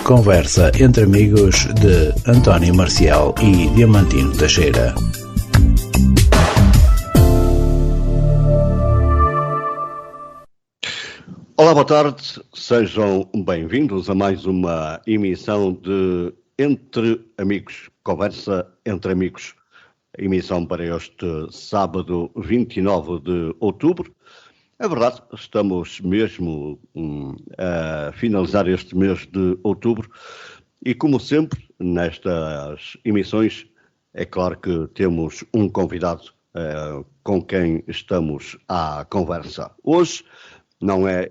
Conversa entre amigos de António Marcial e Diamantino Teixeira. Olá, boa tarde, sejam bem-vindos a mais uma emissão de Entre Amigos, Conversa entre Amigos. Emissão para este sábado 29 de outubro. É verdade, estamos mesmo a finalizar este mês de outubro e, como sempre, nestas emissões, é claro que temos um convidado com quem estamos à conversa. Hoje não é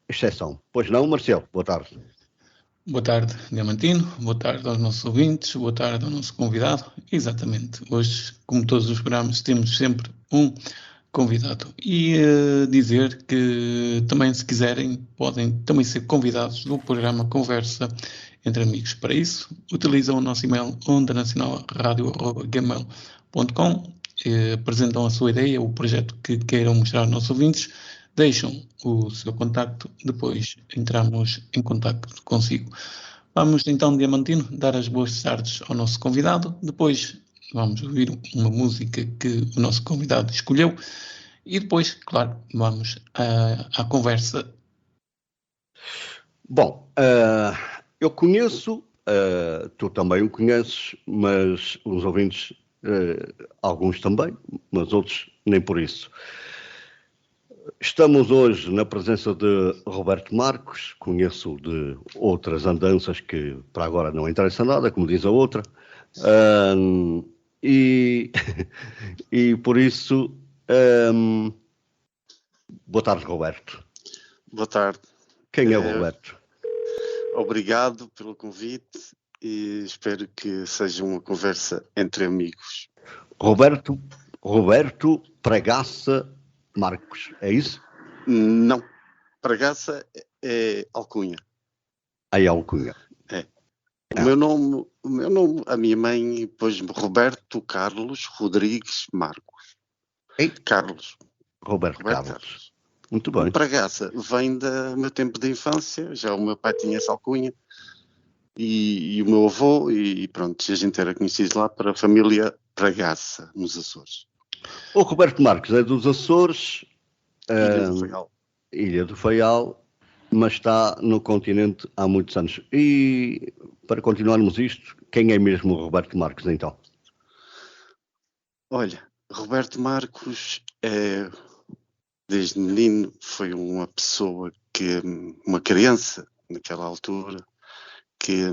exceção. Pois não, Marcelo? Boa tarde. Boa tarde, Diamantino. Boa tarde aos nossos ouvintes. Boa tarde ao nosso convidado. Exatamente. Hoje, como todos os programas, temos sempre um convidado. E dizer que também, se quiserem, podem também ser convidados do programa Conversa entre Amigos. Para isso, utilizam o nosso e-mail ondanacionalradio@gmail.com, apresentam a sua ideia, o projeto que queiram mostrar aos nossos ouvintes, deixam o seu contacto, depois entramos em contacto consigo. Vamos então, Diamantino, dar as boas tardes ao nosso convidado, depois vamos ouvir uma música que o nosso convidado escolheu e depois, claro, vamos à conversa. Bom, eu conheço, tu também o conheces, mas os ouvintes, alguns também, mas outros nem por isso. Estamos hoje na presença de Roberto Marcos, conheço de outras andanças que para agora não interessa nada, como diz a outra, e por isso, boa tarde, Roberto. Boa tarde. Quem é o Roberto? Obrigado pelo convite e espero que seja uma conversa entre amigos. Roberto Pregaça Marcos, é isso? Não, Pregaça é alcunha. É alcunha. É. O meu nome, a minha mãe pôs Roberto Carlos Rodrigues Marcos. Ei? Carlos. Roberto Carlos. Muito bem. O Pregaça vem do meu tempo de infância, já o meu pai tinha essa alcunha e o meu avô, e pronto, a gente era conhecido lá para a família Pregaça, nos Açores. O Roberto Marcos é dos Açores, Ilha do Faial. Ilha do Faial, mas está no continente há muitos anos. E para continuarmos isto, quem é mesmo o Roberto Marcos então? Olha, Roberto Marcos desde menino foi uma pessoa uma criança naquela altura, que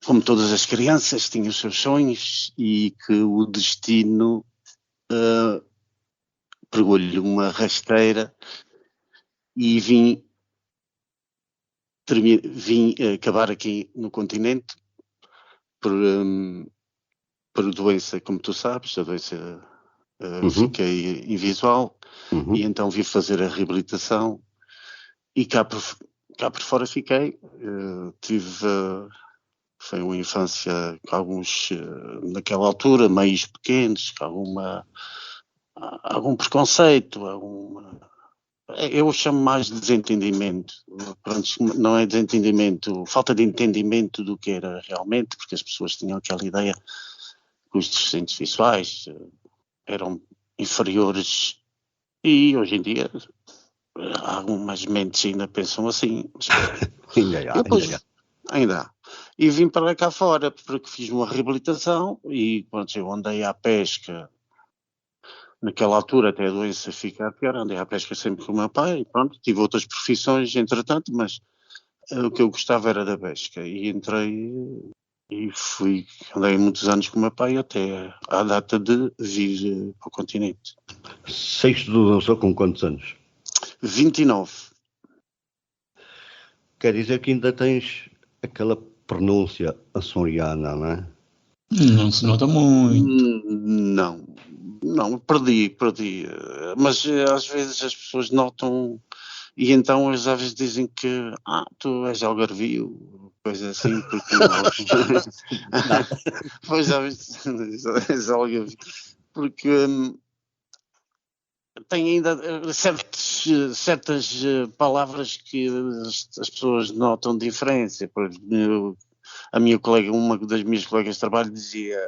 como todas as crianças tinha os seus sonhos e que o destino pregou-lhe uma rasteira e vim acabar aqui no continente por doença, como tu sabes, a doença fiquei invisual e então vim fazer a reabilitação e cá por fora fiquei. Foi uma infância com alguns, naquela altura, meios pequenos, com algum preconceito, eu chamo mais de desentendimento. Pronto, não é desentendimento, falta de entendimento do que era realmente, porque as pessoas tinham aquela ideia que os deficientes visuais eram inferiores e hoje em dia algumas mentes ainda pensam assim. Ainda há. E vim para cá fora porque fiz uma reabilitação e pronto, eu andei à pesca naquela altura até a doença ficar pior, andei à pesca sempre com o meu pai e pronto, tive outras profissões entretanto, mas o que eu gostava era da pesca e entrei e andei muitos anos com o meu pai até à data de vir para o continente. Saíste do Açores com quantos anos? 29. Quer dizer que ainda tens aquela pronúncia açoriana, não é? Não se nota muito. Não, perdi. Mas às vezes as pessoas notam e então eles às vezes dizem que tu és algarvio, coisa assim, porque pois às vezes és algarvio, porque tem ainda certas palavras que as pessoas notam diferença. Por exemplo, a minha colega, uma das minhas colegas de trabalho dizia,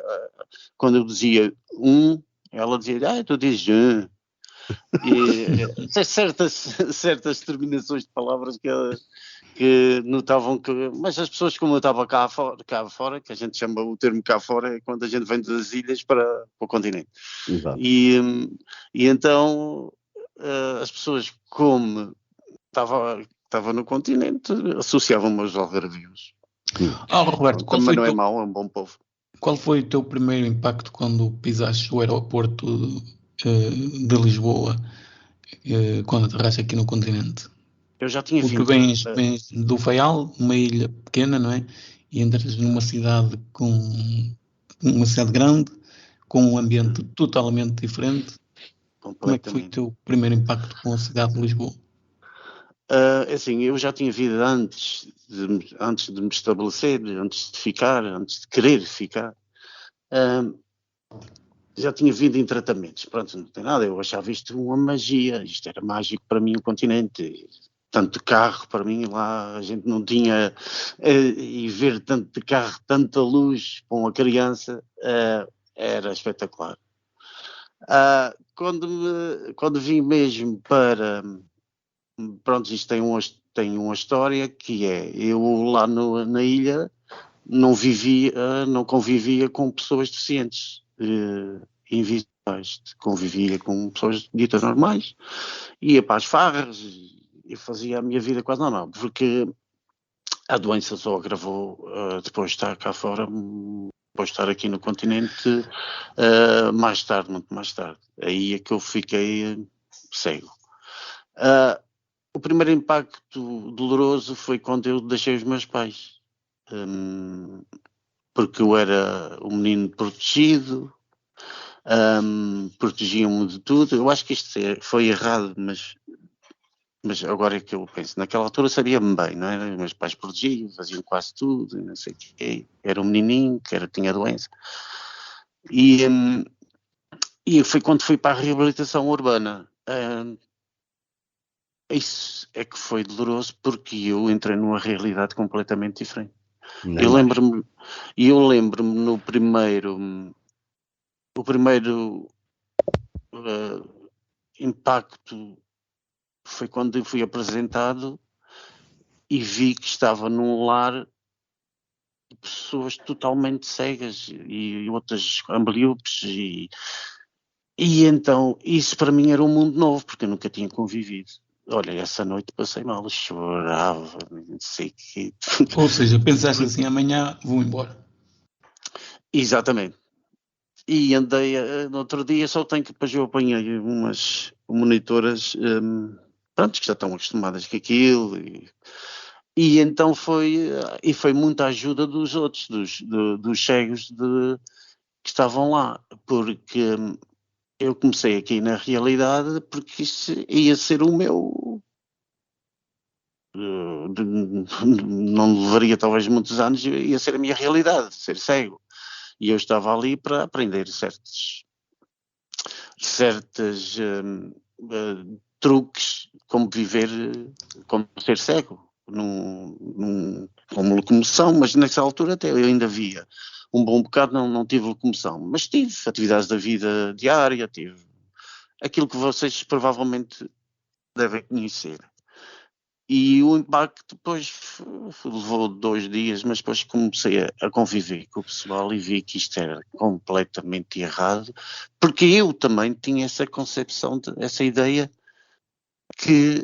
quando eu dizia ela dizia, tu dizes E certas terminações de palavras que notavam que... Mas as pessoas, como eu estava cá fora, que a gente chama o termo cá fora, é quando a gente vem das ilhas para o continente. Exato. E então as pessoas, como estava no continente, associavam-me aos algarvios. Roberto, também não é mau, é um bom povo. Qual foi o teu primeiro impacto quando pisaste o aeroporto de Lisboa, quando aterraste aqui no continente? Eu já tinha vindo. Porque vens do Faial, uma ilha pequena, não é? E entras numa cidade grande, com um ambiente totalmente diferente. Como é que foi o teu primeiro impacto com a cidade de Lisboa? Assim, eu já tinha vindo antes de me estabelecer, antes de querer ficar. Já tinha vindo em tratamentos. Pronto, não tem nada. Eu achava isto uma magia. Isto era mágico para mim, o continente. Tanto de carro, para mim, lá a gente não tinha... e ver tanto de carro, tanta luz para uma criança, era espetacular. Quando vim mesmo para... Pronto, isto tem uma história que é... Eu lá na ilha não convivia com pessoas deficientes. Invisíveis, convivia com pessoas ditas normais, ia para as farras e fazia a minha vida quase normal, porque a doença só agravou depois de estar cá fora, depois de estar aqui no continente, mais tarde, muito mais tarde. Aí é que eu fiquei cego. O primeiro impacto doloroso foi quando eu deixei os meus pais, porque eu era um menino protegido, protegiam-me de tudo. Eu acho que isto foi errado, mas agora é que eu penso. Naquela altura sabia-me bem, não é? Meus pais protegiam, faziam quase tudo, não sei o quê. Era um menininho que tinha doença. E foi quando fui para a reabilitação urbana. Isso é que foi doloroso, porque eu entrei numa realidade completamente diferente. Eu lembro-me no primeiro impacto foi quando eu fui apresentado e vi que estava num lar de pessoas totalmente cegas e outras ambliopes e então isso para mim era um mundo novo, porque eu nunca tinha convivido. Olha, essa noite passei mal, chorava, não sei o quê. Ou seja, pensaste assim, amanhã vou embora. Exatamente. E andei, no outro dia só tenho que, depois eu apanhei umas monitoras, pronto, que já estão acostumadas com aquilo. E então foi muita ajuda dos outros, dos cegos que estavam lá, porque eu comecei aqui na realidade porque isso ia ser o meu... não levaria talvez muitos anos, ia ser a minha realidade, ser cego. E eu estava ali para aprender certos truques, como viver, como ser cego, como locomoção, mas nessa altura até eu ainda via um bom bocado, não tive locomoção, mas tive atividades da vida diária, tive aquilo que vocês provavelmente devem conhecer. E o impacto depois levou 2 dias, mas depois comecei a conviver com o pessoal e vi que isto era completamente errado, porque eu também tinha essa concepção, essa ideia que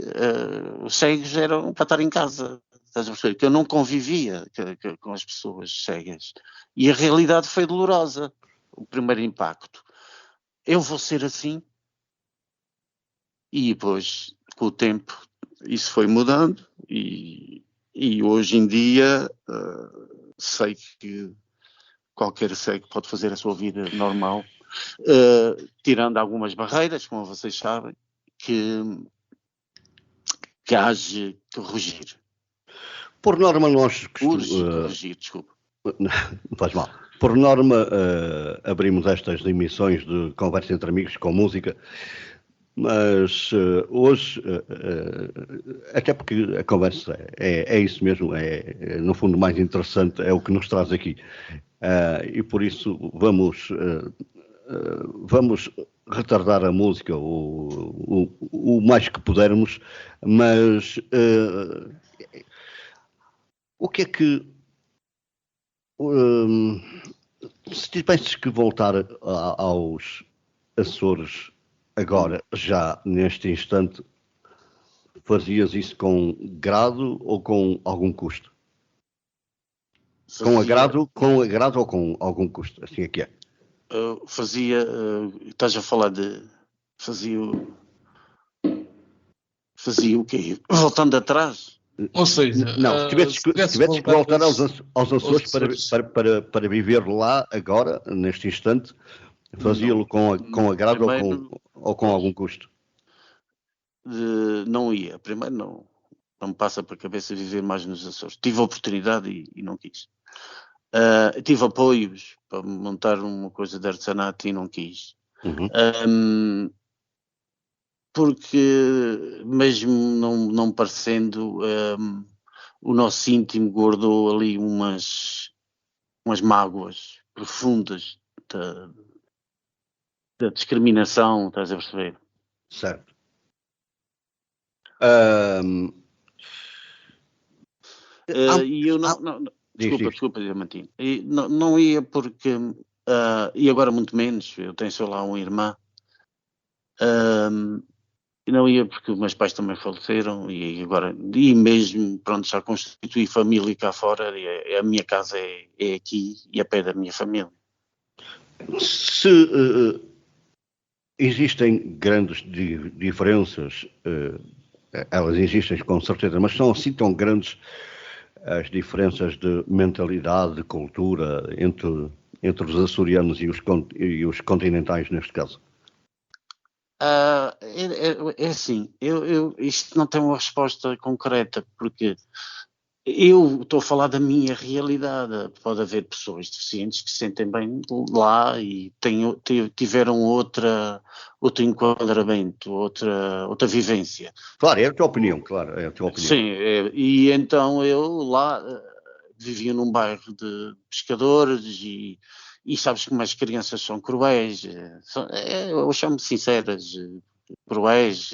os cegos eram para estar em casa, estás a perceber? Que eu não convivia com as pessoas cegas. E a realidade foi dolorosa, o primeiro impacto. Eu vou ser assim? E depois, com o tempo, isso foi mudando e hoje em dia sei que qualquer cego pode fazer a sua vida normal, tirando algumas barreiras, como vocês sabem, que haja que corrigir. Por norma nós corrigir, desculpa. Não faz mal. Por norma abrimos estas emissões de conversa entre amigos com música. mas hoje, até porque a conversa é isso mesmo, no fundo mais interessante, é o que nos traz aqui. E por isso vamos retardar a música o mais que pudermos, mas o que é que se tivesses que voltar aos Açores agora, já neste instante, fazias isso com grado ou com algum custo? Com agrado ou com algum custo? Assim é que é. Estás a falar de, fazia o quê? Voltando atrás? Ou seja, não, se tivesses que voltar aos Açores para viver lá agora, neste instante, fazia-lo com agrado ou com algum custo? Não ia. Primeiro não me passa para a cabeça viver mais nos Açores. Tive a oportunidade e não quis. Tive apoios para montar uma coisa de artesanato e não quis. Porque mesmo não parecendo, o nosso íntimo guardou ali umas mágoas profundas da discriminação, estás a perceber? Certo. E eu não desculpa, Diamantino. Não ia porque, e agora muito menos, eu tenho só lá uma irmã, não ia porque os meus pais também faleceram e mesmo, pronto, já constituí família cá fora, e a minha casa é aqui e a pé da minha família. Se existem grandes diferenças, elas existem com certeza, mas são assim tão grandes as diferenças de mentalidade, de cultura entre os açorianos e os continentais neste caso? É assim, isto não tem uma resposta concreta, porque eu estou a falar da minha realidade. Pode haver pessoas deficientes que se sentem bem lá e tiveram outro enquadramento, outra vivência. Claro, é a tua opinião, claro, é a tua opinião. Sim, e então eu lá vivia num bairro de pescadores e sabes como as crianças são cruéis, eu chamo sinceras, cruéis,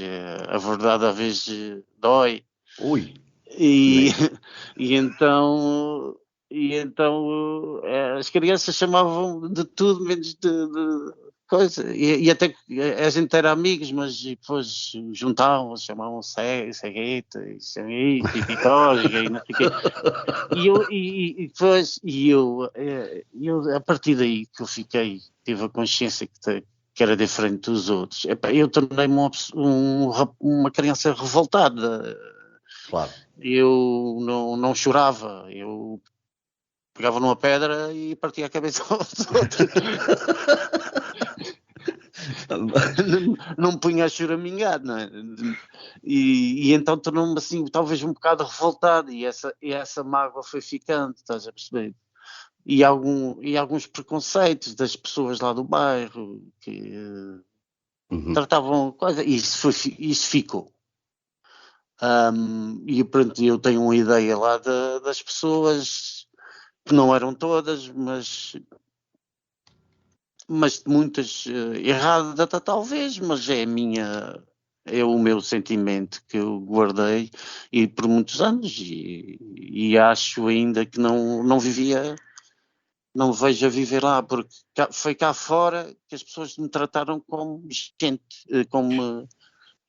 a verdade às vezes dói. Ui. E então as crianças chamavam de tudo menos de coisa, e até a gente era amigos, mas depois juntavam, chamavam cegueta, e pitosga, e não sei o quê. E eu a partir daí que eu tive a consciência que era diferente dos outros, eu tornei-me uma criança revoltada. Claro. Eu não chorava, eu pegava numa pedra e partia a cabeça aos outros. não me punha a choramingar, não é? E então tornou-me assim, talvez um bocado revoltado, e essa mágoa foi ficando, estás a perceber? E alguns preconceitos das pessoas lá do bairro que tratavam coisa, e isso ficou. E pronto, eu tenho uma ideia lá das pessoas, que não eram todas, mas muitas erradas, talvez, mas é o meu sentimento que eu guardei e por muitos anos, e acho ainda que não vivia, não vejo a viver lá, porque foi cá fora que as pessoas me trataram como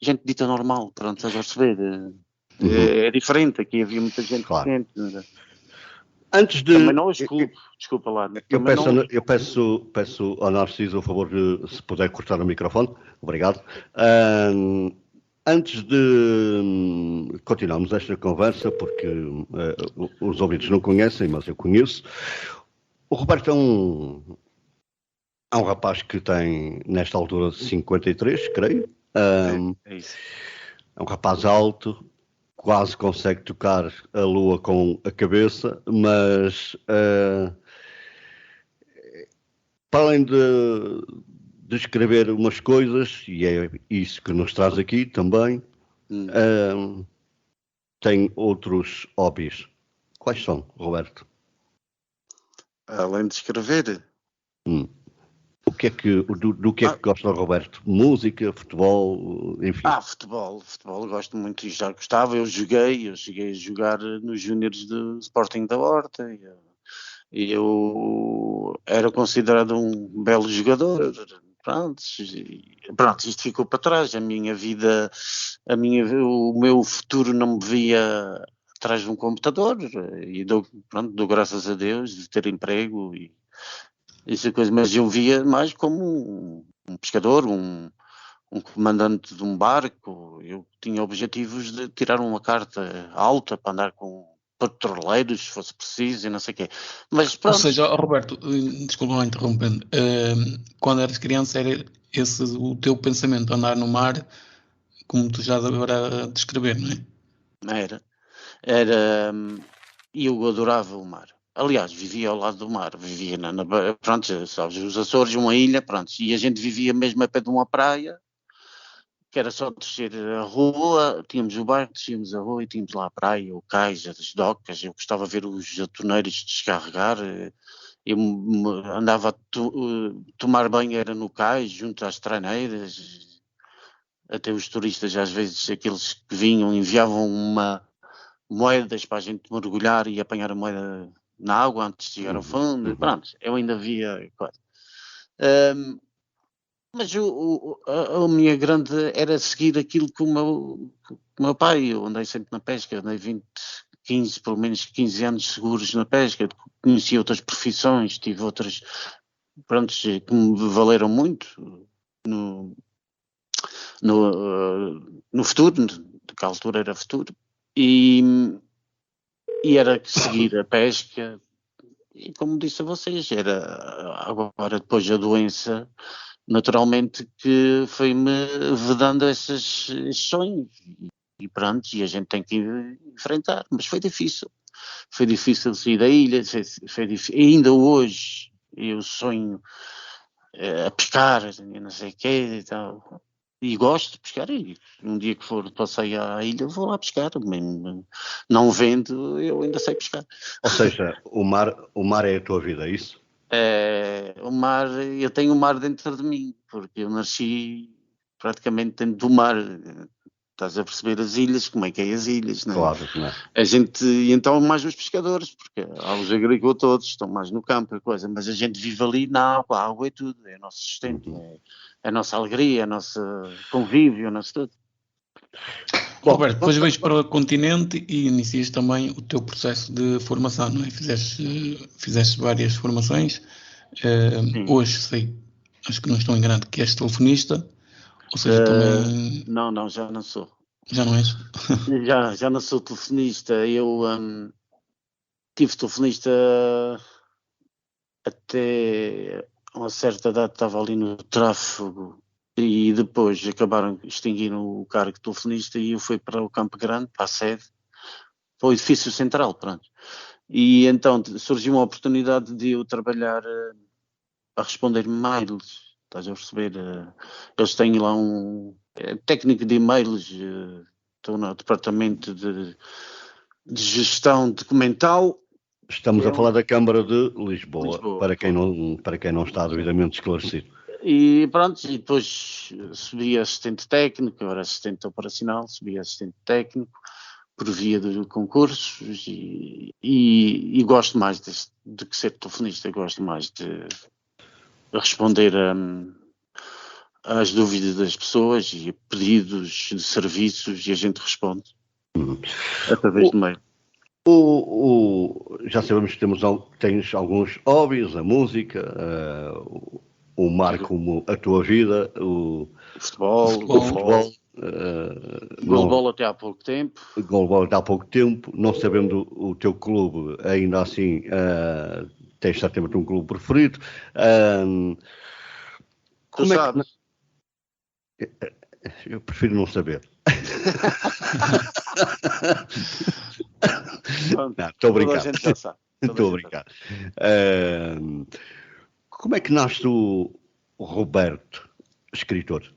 gente dita normal, pronto, estás a perceber? É diferente, aqui havia muita gente diferente. Antes de... Também não os culpo, desculpa lá. Eu peço ao Narciso o favor de, se puder cortar o microfone, obrigado. Antes de continuarmos esta conversa, porque os ouvintes não conhecem, mas eu conheço, o Roberto é um rapaz que tem, nesta altura, 53, creio. É isso. É um rapaz alto, quase consegue tocar a lua com a cabeça, mas para além descrever umas coisas, e é isso que nos traz aqui também, tem outros hobbies. Quais são, Roberto? Além de escrever. Do que é que gosta, Roberto? Música, futebol, enfim. Futebol gosto muito e já gostava. Eu cheguei a jogar nos júniores do Sporting da Horta. E eu era considerado um belo jogador. Pronto, isto ficou para trás. O meu futuro não me via atrás de um computador. E dou graças a Deus de ter emprego e essa coisa. Mas eu via mais como um pescador, um comandante de um barco. Eu tinha objetivos de tirar uma carta alta para andar com patroleiros, se fosse preciso, e não sei o quê. Mas, ou seja, Roberto, desculpa lá interrompendo, quando eras criança era esse o teu pensamento, andar no mar, como tu já agora a descrever, não é? Era, e eu adorava o mar. Aliás, vivia ao lado do mar, vivia pronto, sabes, os Açores, uma ilha, pronto, e a gente vivia mesmo a pé de uma praia, que era só descer a rua, tínhamos o barco, descíamos a rua e tínhamos lá a praia, o cais, as docas. Eu gostava de ver os atoneiros descarregar. Eu andava a tomar banho, era no cais, junto às traneiras. Até os turistas, às vezes, aqueles que vinham, enviavam moedas para a gente mergulhar e apanhar a moeda na água antes de chegar ao fundo. Pronto, eu ainda via coisa. Mas a minha grande era seguir aquilo que o meu pai. Eu andei sempre na pesca, andei pelo menos 15 anos seguros na pesca, conheci outras profissões, tive outras, pronto, que me valeram muito no futuro, que à altura era futuro, e era seguir a pesca, e como disse a vocês, era agora depois da doença, naturalmente que foi-me vedando esses sonhos e pronto, e a gente tem que enfrentar, mas foi difícil sair da ilha, foi difícil. E ainda hoje eu sonho a pescar, não sei o quê e tal, e gosto de pescar, e um dia que for passeio à ilha vou lá pescar, mesmo não vendo, eu ainda sei pescar. Ou seja, o mar é a tua vida, é isso? O mar, eu tenho o mar dentro de mim, porque eu nasci praticamente dentro do mar. Estás a perceber as ilhas, como é que é as ilhas, não é? Claro, não é? E então mais os pescadores, porque há os agricultores, estão mais no campo e coisa, mas a gente vive ali na água, a água é tudo, é o nosso sustento, é a nossa alegria, é o nosso convívio, é o nosso tudo. Roberto, depois vais para o continente e inicias também o teu processo de formação, não é? Fizeste várias formações. Hoje sei, acho que não estou enganado, que és telefonista, ou seja, também... Não, já não sou. Já não és? já não sou telefonista. Eu tive telefonista até uma certa data, estava ali no tráfego. E depois extinguiram o cargo de telefonista e eu fui para o Campo Grande, para a sede, para o edifício central, pronto. E então surgiu uma oportunidade de eu trabalhar a responder mails, estás a perceber? Eles têm lá um técnico de e-mails, estou no departamento de gestão documental. Estamos a falar da Câmara de Lisboa. Para quem não está devidamente esclarecido. E pronto, e depois subi a assistente técnico, eu era assistente operacional, subi a assistente técnico, por via de concursos, e gosto mais de que ser telefonista, gosto mais de responder às dúvidas das pessoas e a pedidos de serviços, e a gente responde através do mail. Já sabemos que tens alguns hobbies, a música, o mar como a tua vida, o futebol. Golbol até há pouco tempo. Golbol até há pouco tempo. Não sabendo o teu clube, ainda assim, tens certamente um clube preferido. Tu sabes? Eu prefiro não saber. Estou a brincar. Estou a brincar. Como é que nasce o Roberto, escritor?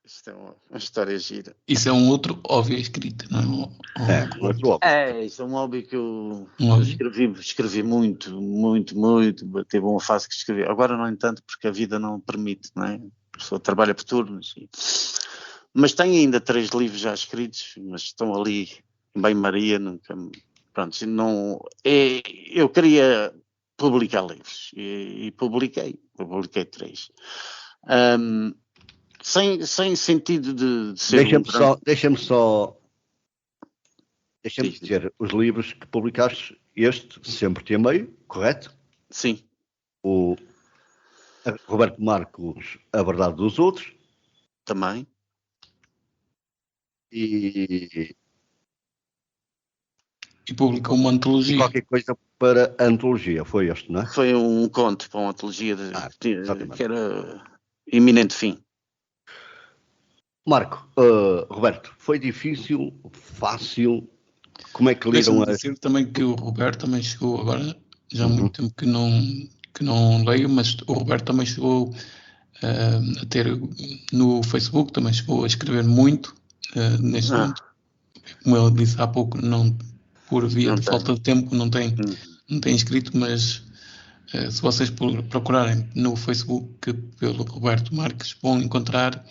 Isto é uma história gira. Isso é um outro hobby escrito, não é? Outro óbvio. Isso é um hobby que eu hobby. escrevi muito. Teve uma fase que escrevi. Agora não entanto, porque a vida não permite, não é? A pessoa trabalha por turnos. Mas tenho ainda 3 livros já escritos, mas estão ali em banho-maria. Pronto, não... Eu queria publicar livros e publiquei 3. Sem sentido de ser Deixa-me dizer, os livros que publicaste, este Sempre Te Amei, correto? Sim. O Roberto Marcos, A Verdade dos Outros. Também. E publicou uma antologia. Qualquer coisa para a antologia, foi este, não é? Foi um conto para uma antologia que era Iminente Fim. Marco, Roberto, foi difícil, fácil? Como é que lidam dizer também que o Roberto também chegou, agora já há muito tempo que não leio, mas o Roberto também chegou a ter no Facebook, também chegou a escrever muito neste momento. Como ele disse há pouco, por via de falta de tempo não tem escrito, mas se vocês procurarem no Facebook pelo Roberto Marques, vão encontrar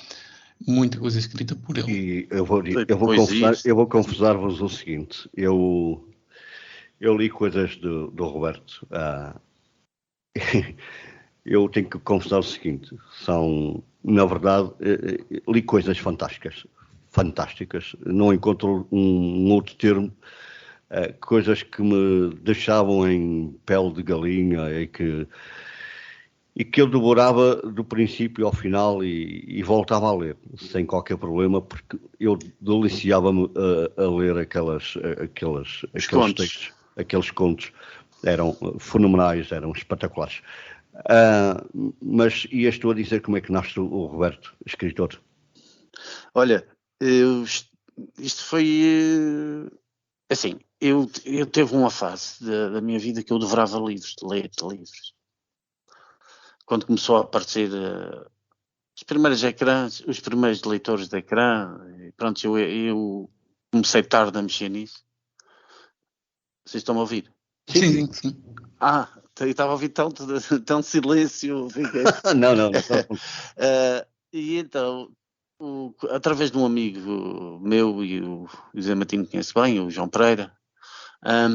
muita coisa escrita por ele. E eu vou confessar-vos o seguinte, eu li coisas do Roberto, eu tenho que confessar o seguinte, na verdade, li coisas fantásticas, não encontro um outro termo, coisas que me deixavam em pele de galinha e que eu devorava do princípio ao final e voltava a ler, sem qualquer problema, porque eu deliciava-me a ler aqueles textos, aqueles contos. Eram fenomenais, eram espetaculares. Mas estou a dizer como é que nasce o Roberto, escritor? Olha, isto foi... assim, eu teve uma fase da minha vida que eu devorava livros, de ler livros. Quando começou a aparecer os primeiros ecrãs, os primeiros leitores de ecrã, pronto, eu comecei tarde a mexer nisso. Vocês estão a ouvir? Sim. Eu estava a ouvir tão silêncio. Não. E então, através de um amigo meu e o José Martins conhece bem, o João Pereira, a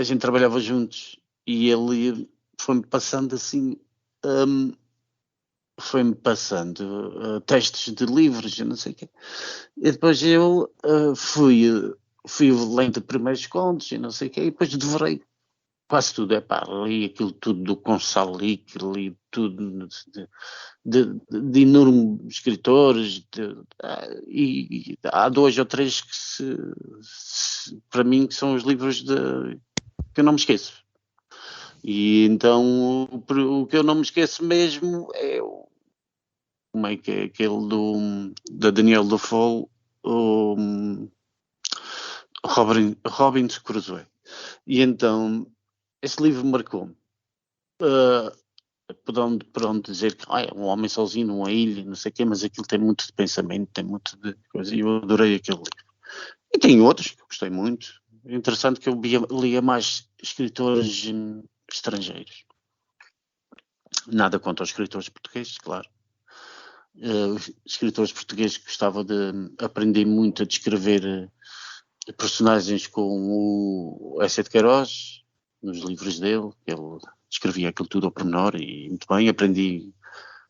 gente trabalhava juntos e ele foi-me passando assim, textos de livros, eu não sei o quê. E depois eu fui lendo primeiros contos e não sei o quê, e depois devorei quase tudo. Li aquilo tudo do Consalic, li tudo de enormes escritores, e há 2 ou 3 que para mim que são os livros que eu não me esqueço. E então o que eu não me esqueço mesmo é como é que é aquele da Daniel Defoe, Robinson Crusoe. E então esse livro marcou-me. Podendo dizer que é um homem sozinho numa ilha, não sei o quê, mas aquilo tem muito de pensamento, tem muito de coisa, e eu adorei aquele livro. E tem outros que gostei muito. É interessante que eu lia mais escritores estrangeiros. Nada contra os escritores portugueses, claro. Os escritores portugueses que gostava de aprender muito a descrever personagens com o Eça de Queiroz, nos livros dele, ele escrevia aquilo tudo ao pormenor e muito bem, aprendi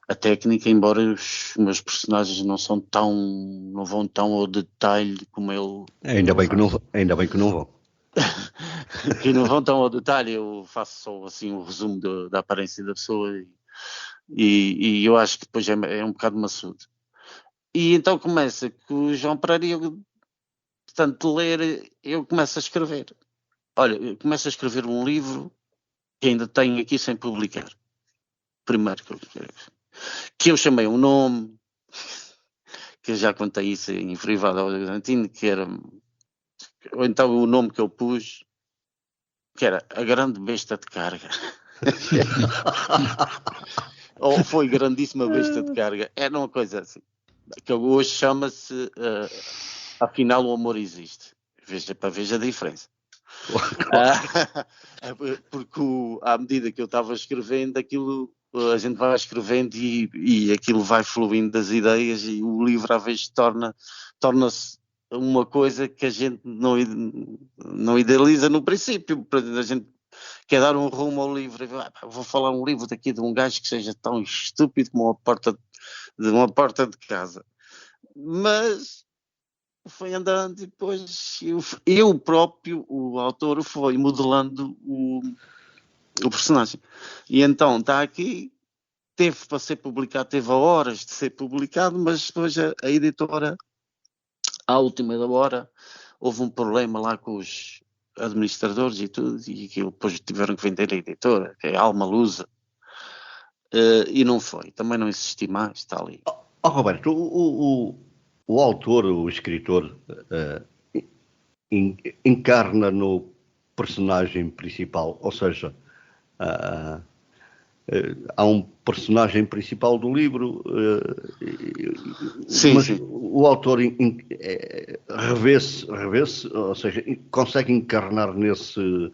a técnica, embora os meus personagens não vão tão ao detalhe como ele. Ainda bem que não vão. Que não vão tão ao detalhe, eu faço só assim um resumo da aparência da pessoa e eu acho que depois é um bocado maçudo. E então começa com o João Pereira, portanto, de ler, eu começo a escrever. Olha, eu começo a escrever um livro que ainda tenho aqui sem publicar. Primeiro que eu chamei um nome, que eu já contei isso em privado ao Argentino, que era, ou então o nome que eu pus, que era A Grande Besta de Carga. Ou foi grandíssima besta de carga. Era uma coisa assim. Que hoje chama-se Afinal o Amor Existe. Veja a diferença. Porque à medida que eu estava escrevendo, aquilo a gente vai escrevendo e aquilo vai fluindo das ideias, e o livro às vezes torna-se uma coisa que a gente não idealiza no princípio. A gente quer dar um rumo ao livro. Vou falar um livro daqui de um gajo que seja tão estúpido como uma porta de casa. Mas foi andando e depois eu próprio, o autor, foi modelando o personagem. E então está aqui, teve para ser publicado, teve horas de ser publicado, mas depois a editora, à última da hora, houve um problema lá com os administradores e tudo, e aquilo depois tiveram que vender a editora, que é a Alma Lusa, e não foi. Também não insisti mais, está ali. Roberto, o autor, o escritor, encarna no personagem principal, ou seja, há um personagem principal do livro, mas sim. O autor revê-se, ou seja, consegue encarnar nesse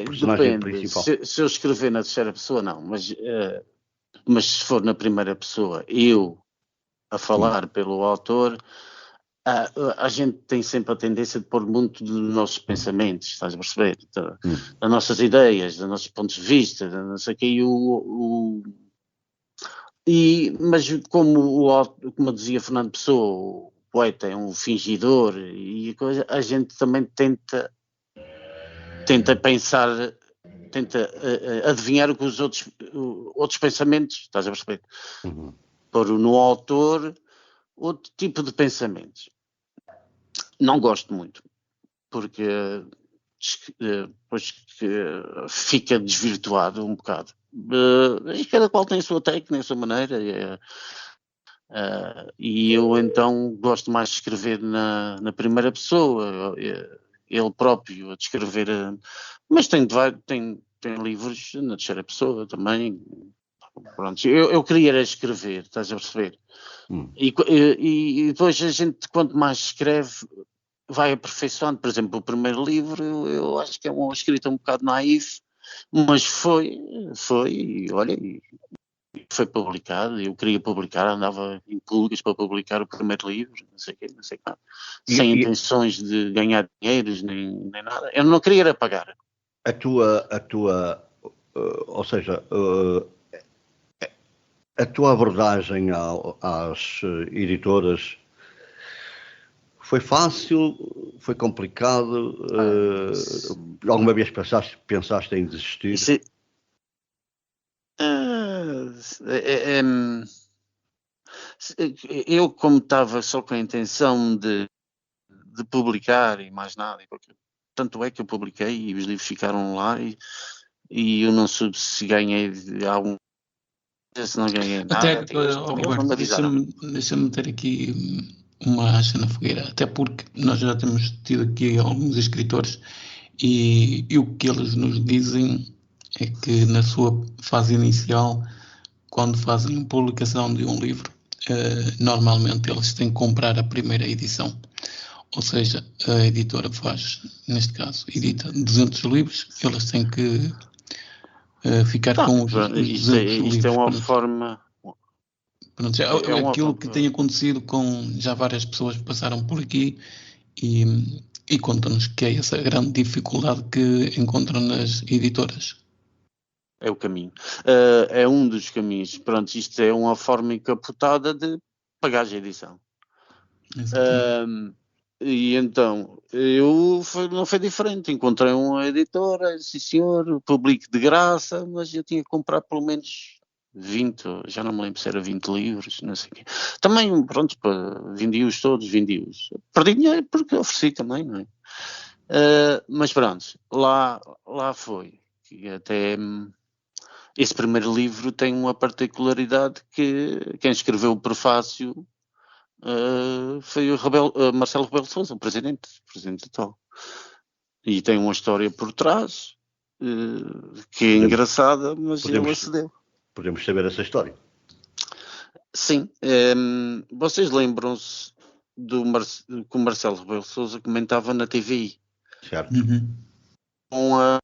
personagem principal. Se eu escrever na terceira pessoa, não, mas se for na primeira pessoa, eu a falar pelo autor, a gente tem sempre a tendência de pôr muito dos nossos pensamentos, estás a perceber? Das nossas ideias, dos nossos pontos de vista, não sei o quê, mas como dizia Fernando Pessoa, o poeta é um fingidor, e a gente também tenta pensar, tenta adivinhar o que os outros pensamentos, estás a perceber? Pôr no autor outro tipo de pensamentos. Não gosto muito, porque depois fica desvirtuado um bocado. E cada qual tem a sua técnica, a sua maneira. E eu então gosto mais de escrever na primeira pessoa, ele próprio a descrever. Mas tem livros na terceira pessoa também. Pronto, eu queria escrever, estás a perceber? E depois a gente, quanto mais escreve, vai aperfeiçoando. Por exemplo, o primeiro livro, eu acho que é uma escrita um bocado naif, mas foi, olha, foi publicado. Eu queria publicar, andava em públicas para publicar o primeiro livro, não sei o quê, sem intenções de ganhar dinheiros, nem nada. Eu não queria pagar. A tua, ou seja, a tua abordagem às editoras foi fácil? Foi complicado? Alguma vez pensaste em desistir? Eu, como estava só com a intenção de publicar e mais nada, tanto é que eu publiquei e os livros ficaram lá, e eu não soube se ganhei algum. Se não ganhei nada. Roberto, deixa-me meter aqui uma acha na fogueira, até porque nós já temos tido aqui alguns escritores e o que eles nos dizem é que na sua fase inicial, quando fazem a publicação de um livro, normalmente eles têm que comprar a primeira edição. Ou seja, a editora faz, neste caso, edita 200 livros, eles têm que ficar com os 200 livros. Isto é uma forma... Pronto, é aquilo que tem acontecido com já várias pessoas que passaram por aqui e contam-nos que é essa grande dificuldade que encontram nas editoras. É o caminho. É um dos caminhos. Pronto, isto é uma forma encapotada de pagar a edição. E então, não foi diferente. Encontrei uma editora, sim senhor, publico de graça, mas eu tinha que comprar pelo menos 20, já não me lembro se era 20 livros, não sei o quê. Também, pronto, vendi-os todos, vendi-os. Perdi dinheiro porque ofereci também, não é? Mas pronto, lá foi. E até esse primeiro livro tem uma particularidade que quem escreveu o prefácio foi o Marcelo Rebelo de Sousa, o presidente atual. E tem uma história por trás que é engraçada, mas ele acedeu. Podemos saber essa história? Sim. Vocês lembram-se que o Marcelo Rebelo de Sousa comentava na TVI? Certo.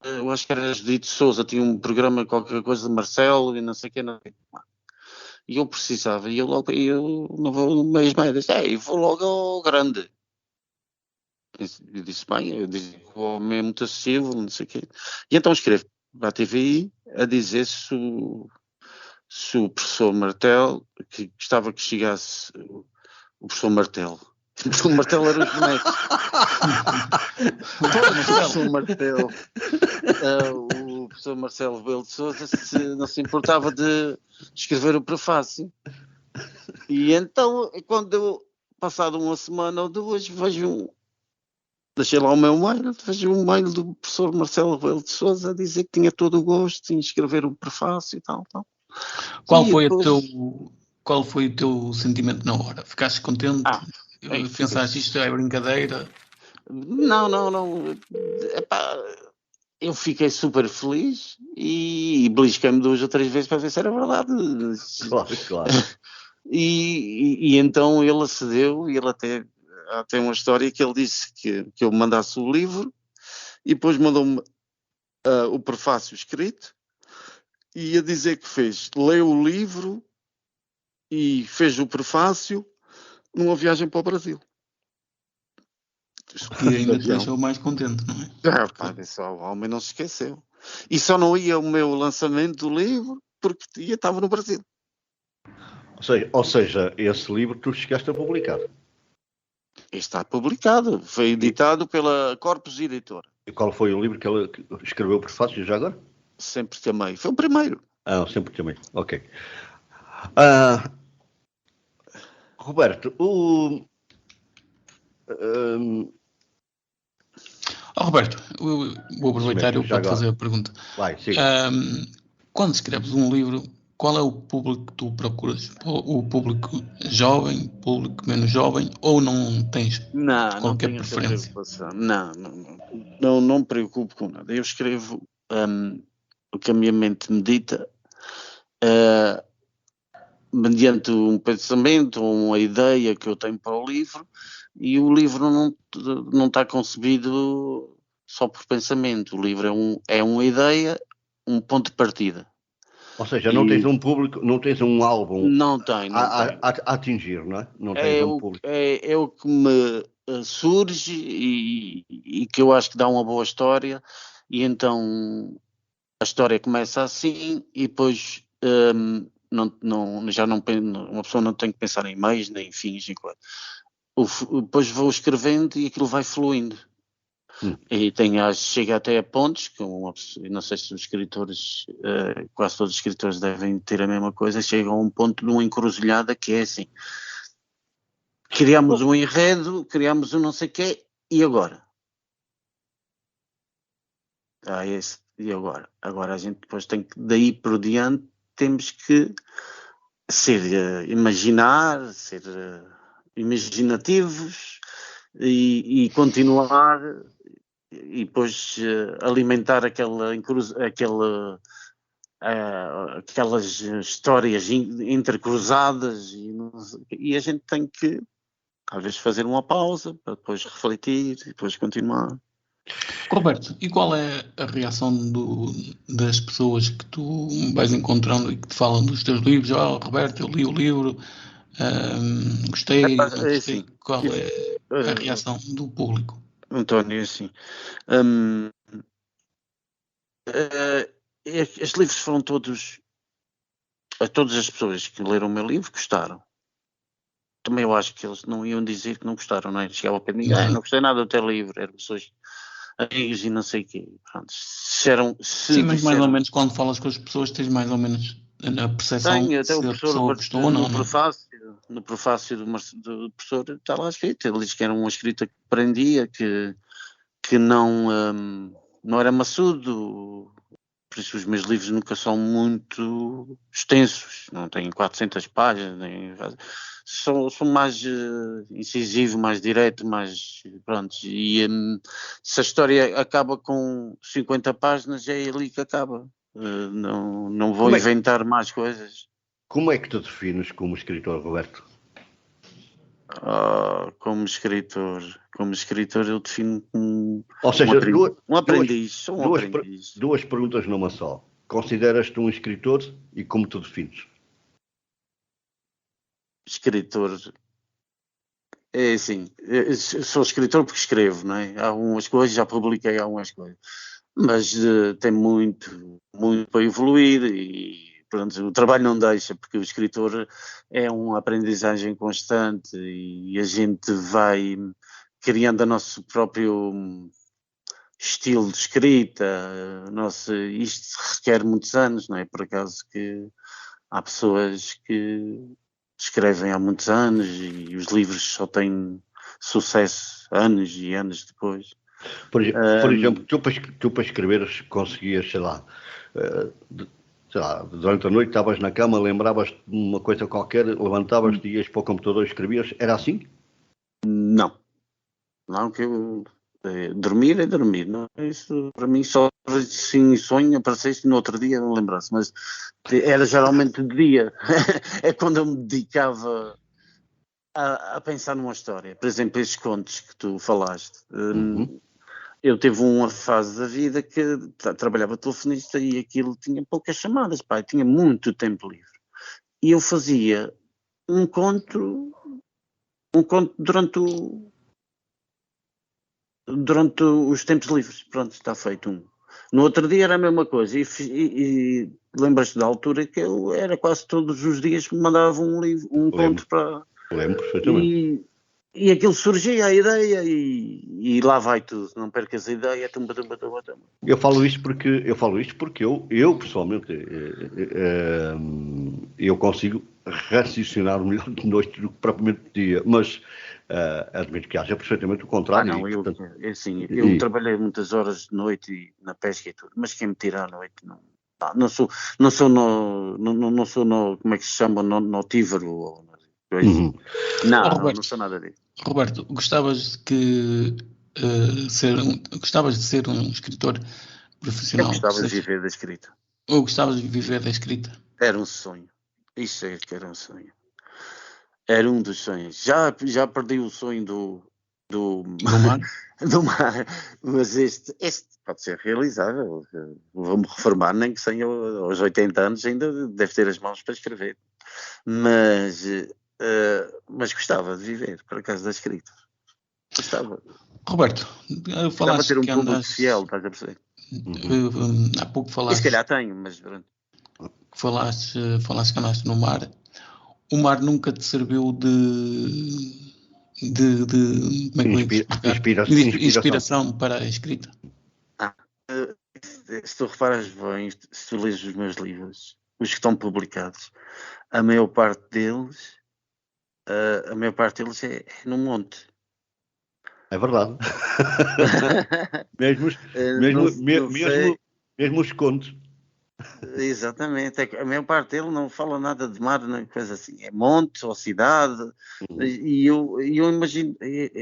Eu acho que era Judite Sousa, tinha um programa, qualquer coisa de Marcelo e não sei o que. E eu precisava, e eu não vou no mês mais, eu vou logo ao grande. Eu disse, bem, o homem é muito acessível, não sei o quê. E então escrevo para a TVI a dizer se o professor Martel, que gostava que chegasse o professor Martelo. O professor Martelo era os bonecos. O professor Martelo, o professor Marcelo Rebelo de Sousa, não se importava de escrever o prefácio. E então, quando eu, passado uma semana ou duas, deixei lá o meu mail, vejo um mail do professor Marcelo Rebelo de Sousa a dizer que tinha todo o gosto em escrever o prefácio e tal. Qual foi o teu sentimento na hora? Ficaste contente? Pensaste isto é brincadeira? Não. Epá, eu fiquei super feliz e belisquei-me 2 ou 3 vezes para ver se era verdade. Claro. E então ele acedeu, e ele até uma história que ele disse que eu mandasse o livro e depois mandou-me o prefácio escrito e a dizer que leu o livro e fez o prefácio numa viagem para o Brasil. Que ainda te deixou mais contente, não é? O homem não se esqueceu. E só não ia ao meu lançamento do livro porque estava no Brasil. Ou seja, esse livro tu chegaste a publicar. Está publicado. Foi editado pela Corpus Editora. E qual foi o livro que ele escreveu o prefácio já agora? Sempre Te Amei. Foi o primeiro. Sempre Te Amei. Ok. Roberto, Roberto, vou aproveitar para te fazer a pergunta. Vai, sim. Quando escreves um livro, qual é o público que tu procuras? O público jovem, público menos jovem, ou não tens qualquer preferência? Não me preocupo com nada. Eu escrevo o que a minha mente me dita, mediante um pensamento ou uma ideia que eu tenho para o livro, e o livro não está concebido só por pensamento. O livro é uma ideia, um ponto de partida. Ou seja, não tens um público, não tens um álbum a atingir, não é? Não tens um público. É o que me surge e que eu acho que dá uma boa história, e então a história começa assim e depois uma pessoa não tem que pensar em meios, nem em fins, depois vou escrevendo e aquilo vai fluindo. E chega até a pontos, não sei se os escritores, quase todos os escritores devem ter a mesma coisa, chegam a um ponto de uma encruzilhada que é assim: criamos um enredo, criamos um não sei o quê, e agora? E agora? Agora a gente depois tem que, daí por diante, temos que imaginar, ser imaginativos e continuar, e depois alimentar aquelas histórias intercruzadas, e a gente tem que às vezes fazer uma pausa para depois refletir e depois continuar. Roberto, e qual é a reação das pessoas que tu vais encontrando e que te falam dos teus livros? Roberto, eu li o livro, gostei, não gostei. Assim, qual é a reação do público? António, assim, estes livros foram todas as pessoas que leram o meu livro gostaram. Também eu acho que eles não iam dizer que não gostaram, não é? Chegava para mim, não gostei nada do teu livro, eram pessoas amigos e não sei o quê. Pronto, sim, mas mais ou menos quando falas com as pessoas tens mais ou menos a percepção de se a pessoa gostou ou não. No prefácio do professor está lá escrito, ele diz que era uma escrita que prendia, que não era maçudo. Por isso os meus livros nunca são muito extensos, não têm 400 páginas, sou mais incisivo, mais direto, mais pronto. E se a história acaba com 50 páginas, é ali que acaba. Não vou inventar mais coisas. Como é que te defines como escritor, Roberto? Como escritor eu defino como Ou seja, um aprendiz. Sou um aprendiz. Duas perguntas numa só. Consideras-te um escritor e como te defines? Escritor. É assim, eu sou escritor porque escrevo, não é? Há algumas coisas, já publiquei algumas coisas, mas tem muito para evoluir e pronto, o trabalho não deixa, porque o escritor é uma aprendizagem constante e a gente vai criando o nosso próprio estilo de escrita. Isto requer muitos anos, não é? Por acaso que há pessoas que escrevem há muitos anos e os livros só têm sucesso anos e anos depois. Por exemplo, tu para escreveres conseguias, sei lá, durante a noite estavas na cama, lembravas de uma coisa qualquer, levantavas-te, ias para o computador e escrevias, era assim? Não, que eu... dormir é dormir, não? Isso para mim só sim sonho aparecesse no outro dia, não lembrar-se, mas era geralmente de dia. É quando eu me dedicava a pensar numa história. Por exemplo, estes contos que tu falaste. Eu tive uma fase da vida que trabalhava telefonista e aquilo tinha poucas chamadas, pá, tinha muito tempo livre. E eu fazia um conto durante os tempos livres. Pronto, está feito um. No outro dia era a mesma coisa. E lembras-te da altura que eu era quase todos os dias que me mandava um conto para... Lembro perfeitamente. E aquilo surgia, a ideia, e lá vai tudo. Não percas a ideia, tumba. Eu falo isto porque eu pessoalmente, eu consigo raciocinar melhor de noite do que propriamente de dia, mas admito que haja perfeitamente o contrário. Eu trabalhei muitas horas de noite na pesca e tudo, mas quem me tira à noite não sou como é que se chama, notívago. Não sou nada disso. Roberto, gostavas de ser um escritor profissional? Eu gostava de viver da escrita. Ou gostavas de viver da escrita? Era um sonho. Isso é que era um sonho. Era um dos sonhos. Já perdi o sonho do mar? do mar, mas este pode ser realizável. Vou-me reformar, nem que seja aos 80 anos, ainda deve ter as mãos para escrever. Mas gostava de viver, por acaso, da escrita. Gostava. Roberto, falaste ter um que público andas... fiel, estás a perceber? Há pouco falaste... E se calhar tenho, mas... Falaste que andaste no mar. O mar nunca te serviu de inspiração para a escrita? Se tu reparas bem, se tu lês os meus livros, os que estão publicados, a maior parte deles é no monte. É verdade. mesmo os contos. Exatamente, a maior parte dele não fala nada de mar, nem coisa assim, é monte ou cidade. E eu imagino,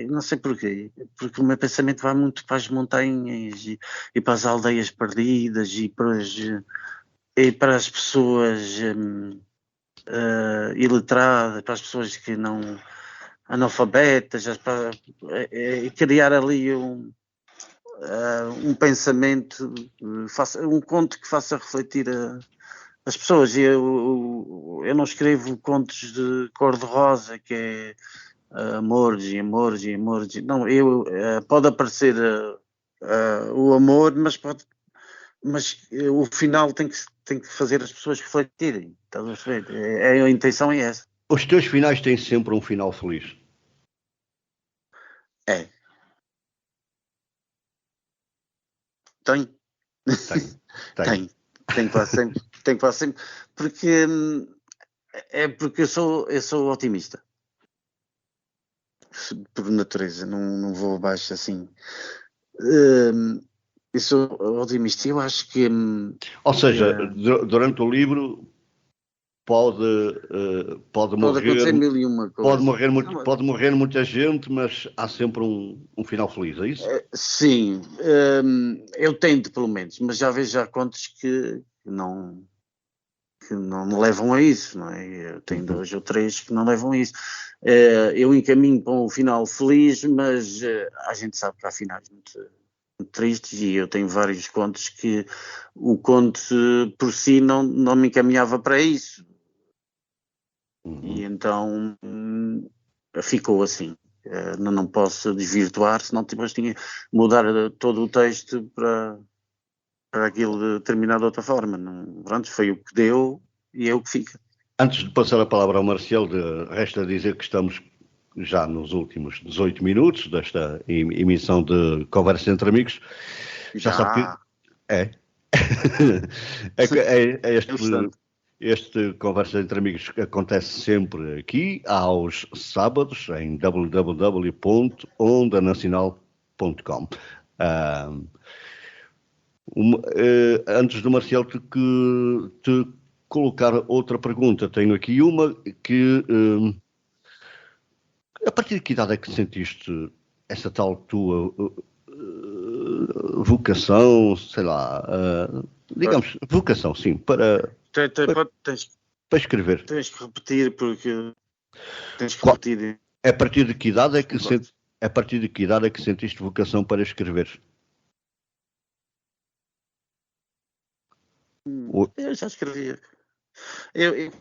não sei porquê, porque o meu pensamento vai muito para as montanhas e para as aldeias perdidas e para as pessoas iletradas, para as pessoas que não analfabetas, e criar ali um pensamento, um conto que faça refletir as pessoas. Eu não escrevo contos de cor-de-rosa, que é amores. Não, pode aparecer o amor, mas o final tem que fazer as pessoas refletirem. Estás a ver? A intenção é essa. Os teus finais têm sempre um final feliz. É. Tenho quase sempre, porque eu sou otimista por natureza, não vou abaixo assim. Eu sou otimista, eu acho que... Ou seja, durante o livro pode acontecer morrer, mil e uma coisas. pode morrer muita gente, mas há sempre um final feliz, é isso? Sim, eu tento pelo menos, mas já vejo já contos que não me levam a isso, não é? Eu tenho 2 ou 3 que não levam a isso. Eu encaminho para um final feliz, mas a gente sabe que há finais muito, muito tristes, e eu tenho vários contos que o conto por si não me encaminhava para isso. E então ficou assim. Não posso desvirtuar, senão depois tinha que mudar todo o texto para aquilo de terminar de outra forma. Não, pronto, foi o que deu e é o que fica. Antes de passar a palavra ao Marcelo, resta dizer que estamos já nos últimos 18 minutos desta emissão de Conversa Entre Amigos. Já sabe que este Conversa Entre Amigos acontece sempre aqui, aos sábados, em www.ondanacional.com. Antes do Marcelo te colocar outra pergunta, tenho aqui uma que... a partir de que idade é que sentiste essa tal tua vocação, sei lá, digamos, vocação, sim, para escrever? Tens que repetir, porque tens que repetir. A partir de que idade é que sentiste vocação para escrever? Eu já escrevia. Eu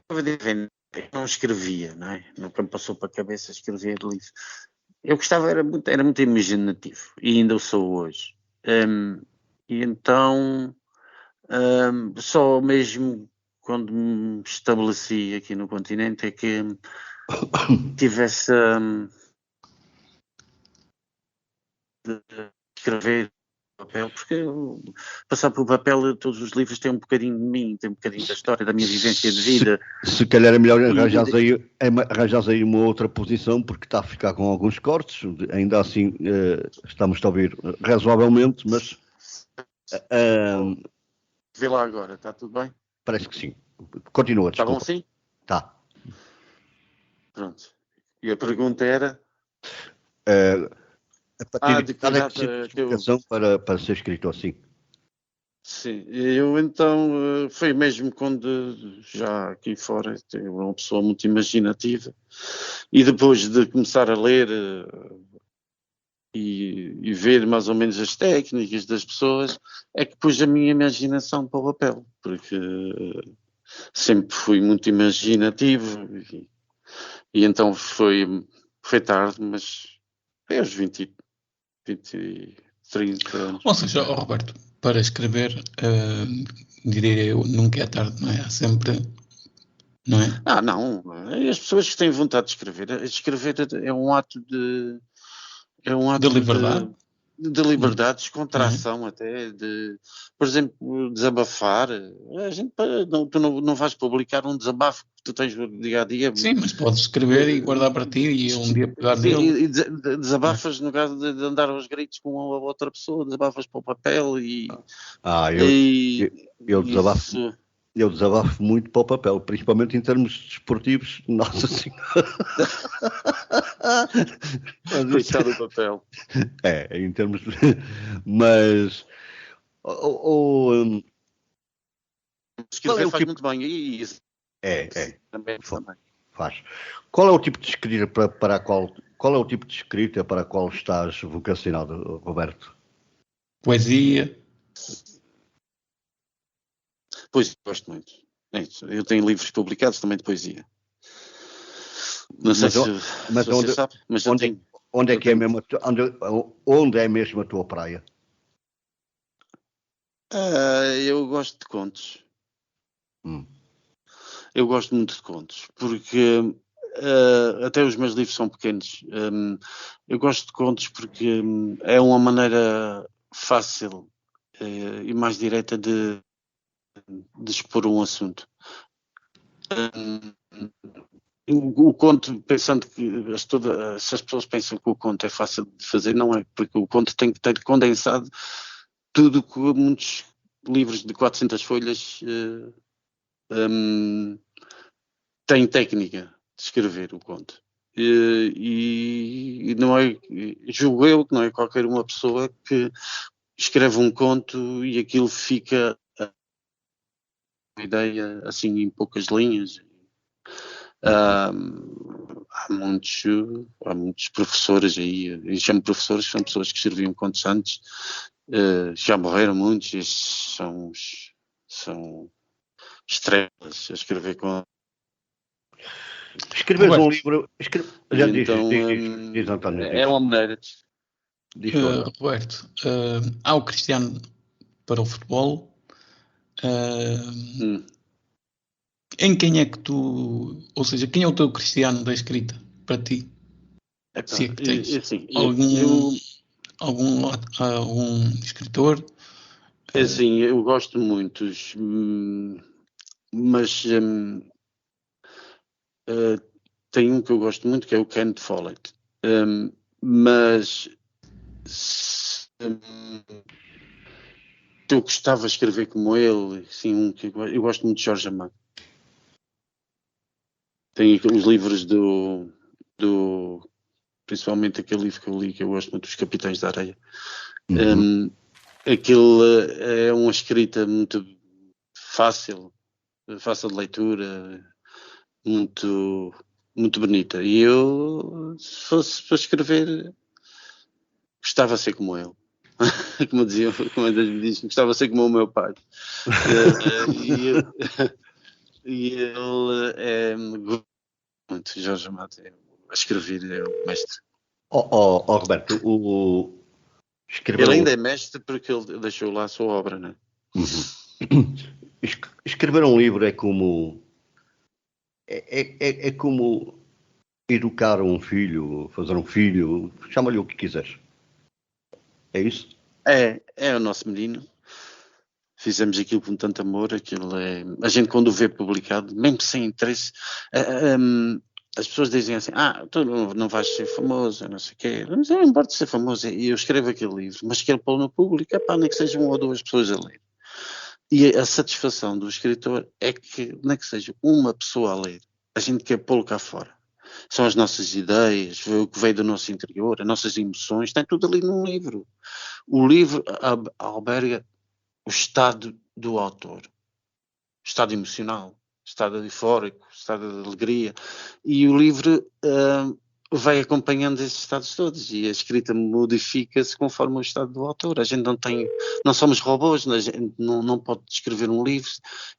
não escrevia, não é? Nunca me passou para a cabeça escrever livros. Eu gostava, era muito imaginativo, e ainda o sou hoje. E então, só mesmo quando me estabeleci aqui no continente é que tive essa de escrever papel, porque passar pelo papel, todos os livros têm um bocadinho de mim, têm um bocadinho da história, da minha vivência de vida. Se calhar é melhor arranjares aí uma outra posição, porque está a ficar com alguns cortes, ainda assim estamos a ouvir razoavelmente, mas... Vê lá agora, está tudo bem? Parece que sim. Continua, desculpa. Está bom assim? Está. Pronto. E a pergunta era... a partir de cada explicação para ser escrito assim. Sim, eu então foi mesmo quando já aqui fora tenho uma pessoa muito imaginativa, e depois de começar a ler e ver mais ou menos as técnicas das pessoas, é que pus a minha imaginação para o papel, porque sempre fui muito imaginativo, e então foi tarde, mas foi aos 20, 30 anos. Ou seja, Roberto, para escrever, diria eu, nunca é tarde, não é? Há sempre, não é? Não. As pessoas que têm vontade de escrever é um ato de... É um ato de liberdade. De liberdade, descontração até, por exemplo, desabafar. A gente, tu não vais publicar um desabafo que tu tens no dia a dia. Sim, mas podes escrever e guardar para ti e um dia pegar nele. E desabafas no caso de andar aos gritos com a outra pessoa, desabafas para o papel e... Eu desabafo muito para o papel, principalmente em termos desportivos. Nossa Senhora! Coitado do papel. Em termos... Mas... escrever faz muito bem. E isso também. Faz. Qual é o tipo de escrita para a qual... Qual é o tipo de escrita para a qual estás vocacionado, Roberto? Poesia. Pois, gosto muito. Eu tenho livros publicados também de poesia. Não sei se você sabe, mas eu tenho. Onde é mesmo a tua praia? Eu gosto de contos. Eu gosto muito de contos, porque até os meus livros são pequenos. Eu gosto de contos porque é uma maneira fácil e mais direta de expor um assunto. O conto, pensando que se as pessoas pensam que o conto é fácil de fazer, não é, porque o conto tem que ter condensado tudo que muitos livros de 400 folhas tem técnica de escrever o conto. E não é, julgo eu que não é qualquer uma pessoa que escreve um conto e aquilo fica uma ideia assim em poucas linhas. Há muitos professores aí, eu chamo professores, são pessoas que escreviam contos antes, já morreram muitos, estes são estrelas a escrever com. Escreves um livro. Já então, diz António. é uma maneira Diz Roberto, há o Cristiano para o futebol. Em quem é que tu, ou seja, quem é o teu Cristiano da escrita para ti? Se é que tens assim, algum escritor? Assim, eu gosto de muitos, mas tem um que eu gosto muito que é o Ken Follett, mas eu gostava de escrever como ele, assim, eu gosto muito de Jorge Amado. Tem os livros principalmente aquele livro que eu li, que eu gosto muito, dos Capitães da Areia. Aquilo é uma escrita muito fácil de leitura, muito, muito bonita. E eu, se fosse para escrever, gostava de ser como ele. Como me diz, gostava de ser como o meu pai. E ele é muito, Jorge Amado, a escrever, é o mestre. Roberto, ele ainda é mestre porque ele deixou lá a sua obra, não é? Escrever um livro é como é como educar um filho, fazer um filho, chama-lhe o que quiseres. É isso? É o nosso menino. Fizemos aquilo com tanto amor, a gente quando o vê publicado, mesmo sem interesse, as pessoas dizem assim, tu não vais ser famoso, não sei o quê, mas eu não importa ser famoso, e eu escrevo aquele livro, mas quero pô-lo no público, nem que sejam 1 ou 2 pessoas a ler. E a satisfação do escritor é que, nem que seja uma pessoa a ler, a gente quer pô-lo cá fora. São as nossas ideias, o que veio do nosso interior, as nossas emoções, está tudo ali num livro. O livro alberga o estado do autor, o estado emocional, o estado eufórico, o estado de alegria, e o livro vai acompanhando esses estados todos, e a escrita modifica-se conforme o estado do autor. A gente não somos robôs, a gente não pode escrever um livro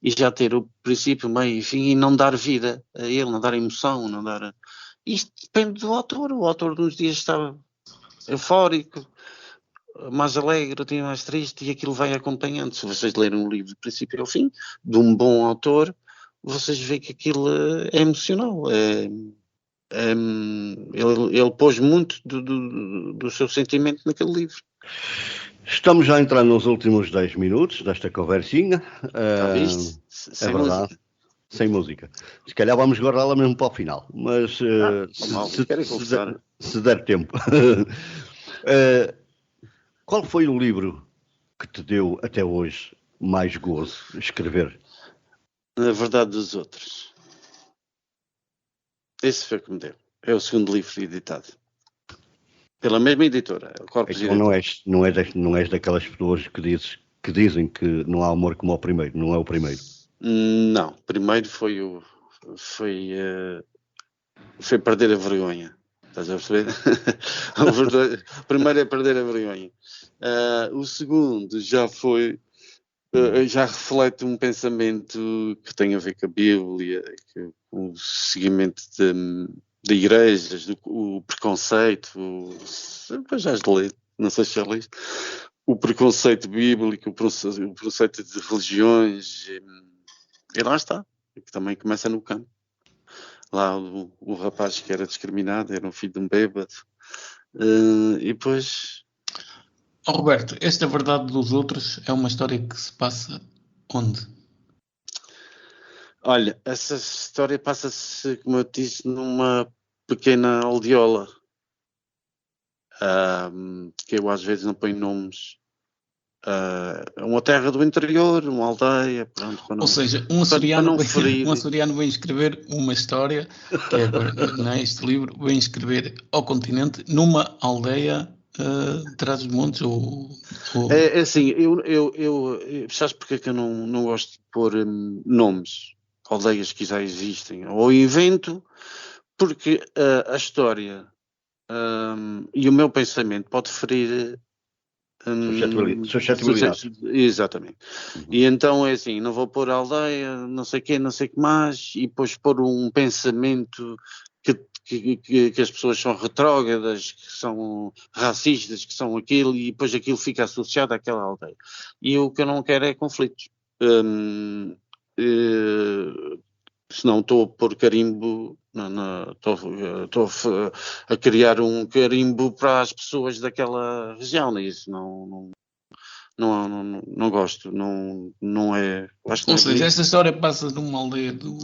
e já ter o princípio, meio e fim, e não dar vida a ele, não dar emoção, não dar. Isto depende do autor. O autor de uns dias está eufórico, mais alegre, outro dia mais triste, e aquilo vai acompanhando. Se vocês lerem um livro do princípio ao fim, de um bom autor, vocês veem que aquilo é emocional. Ele pôs muito do seu sentimento naquele livro. Estamos já a entrar nos últimos 10 minutos desta conversinha. Sem verdade. Música. Sem música. Se calhar vamos guardá-la mesmo para o final, mas se der tempo. Qual foi o livro que te deu até hoje mais gozo escrever? Na Verdade dos Outros. Esse foi o que me deu. É o segundo livro editado. Pela mesma editora. Então não és daquelas pessoas que dizem que não há amor como o primeiro. Não é o primeiro. Não. O primeiro foi perder a vergonha. Estás a perceber? O primeiro é perder a vergonha. O segundo já já reflete um pensamento que tem a ver com a Bíblia, com o seguimento de igrejas, o preconceito, depois já has de ler, não sei se já leste, o preconceito bíblico, o preconceito de religiões, e lá está, que também começa no campo. Lá o rapaz que era discriminado, era um filho de um bêbado, e depois... Roberto, esta Verdade dos Outros é uma história que se passa onde? Olha, essa história passa-se, como eu disse, numa pequena aldeola, que eu às vezes não ponho nomes uma terra do interior, uma aldeia, pronto. Ou seja, um açoriano vem escrever uma história, que é, não é, este livro, vem escrever ao continente, numa aldeia de Trás-os-Montes, ou... É assim, eu sabes porque é que eu não gosto de pôr nomes, aldeias que já existem, ou invento, porque a história e o meu pensamento pode ferir suscetibilidade. Exatamente. E então é assim, não vou pôr aldeia, não sei o que mais, e depois pôr um pensamento que as pessoas são retrógradas, que são racistas, que são aquilo, e depois aquilo fica associado àquela aldeia. E o que eu não quero é conflitos. Senão estou a pôr carimbo, estou a criar um carimbo para as pessoas daquela região, e isso não gosto, não é. Acho que ou seja, esta história passa numa aldeia do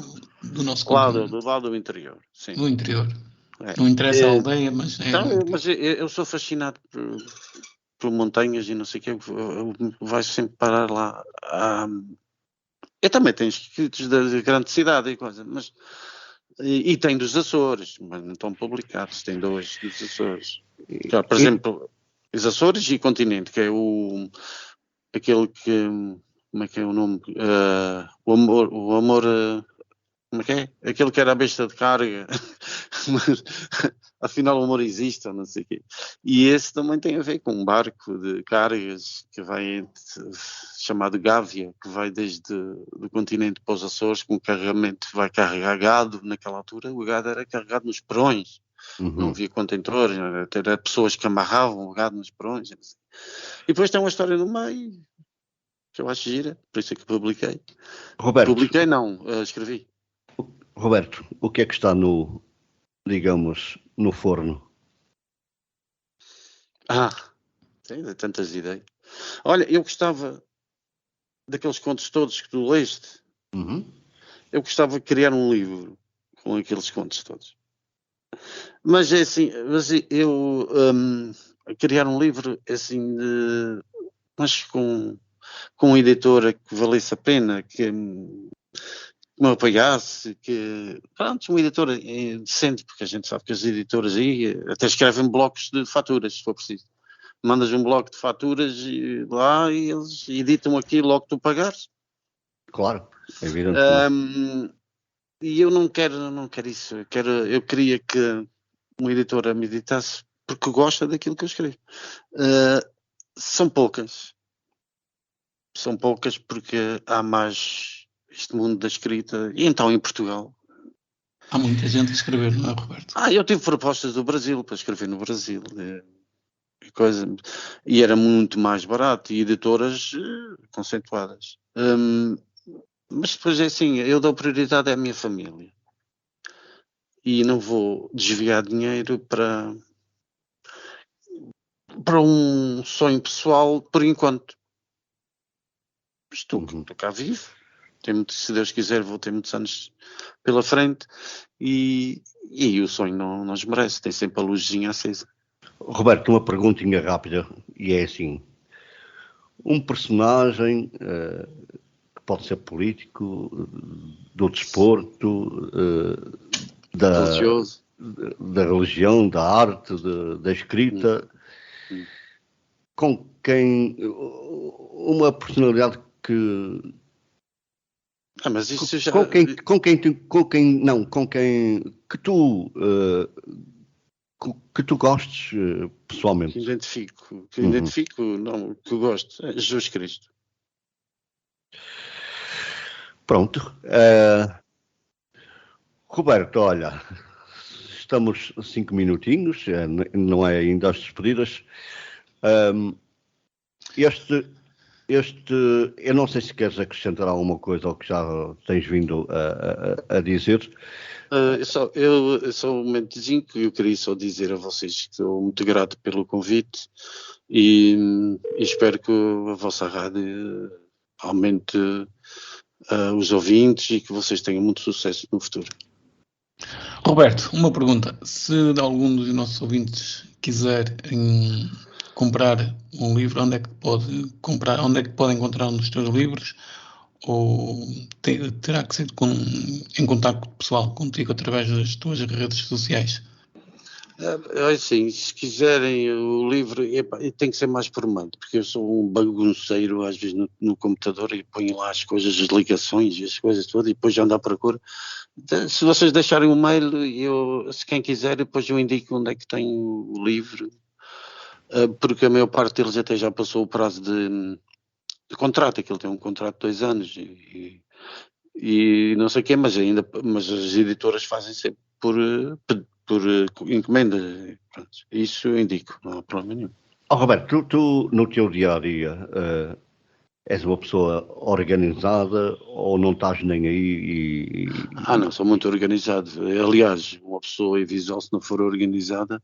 nosso continente. Do lado do interior, sim. Do interior. Não interessa a aldeia, mas é. Mas eu sou fascinado por montanhas e não sei o que, vai sempre parar lá. Eu também tenho escritos da grande cidade e coisa, mas. E tem dos Açores, mas não estão publicados, tem 2 dos Açores. Por exemplo, os Açores e Continente, que é aquele que, como é que é o nome? O amor, como é que é? Aquele que era a besta de carga, mas afinal o amor existe, ou não sei o quê. E esse também tem a ver com um barco de cargas que vai, chamado Gávea, que vai desde do continente para os Açores, com carregamento, vai carregar gado. Naquela altura o gado era carregado nos perões. Não havia contentores, era pessoas que amarravam o gado nos perões. E depois tem uma história no meio que eu acho gira, por isso é que publiquei. Roberto, Publiquei não, escrevi. Roberto, o que é que está digamos, no forno? Tem tantas ideias. Olha, eu gostava daqueles contos todos que tu leste. Eu gostava de criar um livro com aqueles contos todos. Mas é assim, eu criar um livro assim, mas com uma editora que valesse a pena, que me apoiasse, uma editora decente, porque a gente sabe que as editoras aí até escrevem blocos de faturas, se for preciso. Mandas um bloco de faturas lá e eles editam aquilo logo que tu pagares. Claro, evidentemente. E eu não quero isso. Eu queria que uma editora me editasse porque gosta daquilo que eu escrevo. São poucas porque há mais este mundo da escrita, e então em Portugal. Há muita gente a escrever, não é, Roberto? Eu tive propostas do Brasil para escrever no Brasil. E era muito mais barato, e editoras conceituadas. Mas depois é assim, eu dou prioridade à minha família. E não vou desviar dinheiro para um sonho pessoal por enquanto. Estou cá vivo. Se Deus quiser, vou ter muitos anos pela frente. E o sonho não esmerece. Tem sempre a luzinha acesa. Roberto, uma perguntinha rápida. E é assim. Um personagem que pode ser político, do desporto, da religião, da arte, da escrita, com quem uma personalidade que mas isso já... com quem que tu gostes pessoalmente. Que identifico, não, que eu gosto, é Jesus Cristo. Pronto. Roberto, olha, estamos 5 minutinhos, não é ainda as despedidas. Eu não sei se queres acrescentar alguma coisa ao que já tens vindo a dizer. Eu só um momentozinho que eu queria só dizer a vocês que estou muito grato pelo convite e espero que a vossa rádio aumente os ouvintes e que vocês tenham muito sucesso no futuro. Roberto, uma pergunta. Se algum dos nossos ouvintes quiser comprar um livro, onde é que pode comprar, onde é que pode encontrar um dos teus livros? Ou terá que ser em contacto pessoal contigo através das tuas redes sociais? Assim, se quiserem o livro, tem que ser mais por mando, porque eu sou um bagunceiro às vezes no computador e ponho lá as coisas, as ligações e as coisas todas, e depois já ando à procura. Se vocês deixarem um mail, se quem quiser, depois eu indico onde é que tem o livro, porque a maior parte deles até já passou o prazo de contrato, aquilo tem um contrato de 2 anos e não sei o quê, mas as editoras fazem sempre por encomenda. Pronto, isso eu indico, não há problema nenhum. Roberto, tu no teu dia a dia és uma pessoa organizada ou não estás nem aí? Não, sou muito organizado. Aliás, uma pessoa visual, se não for organizada,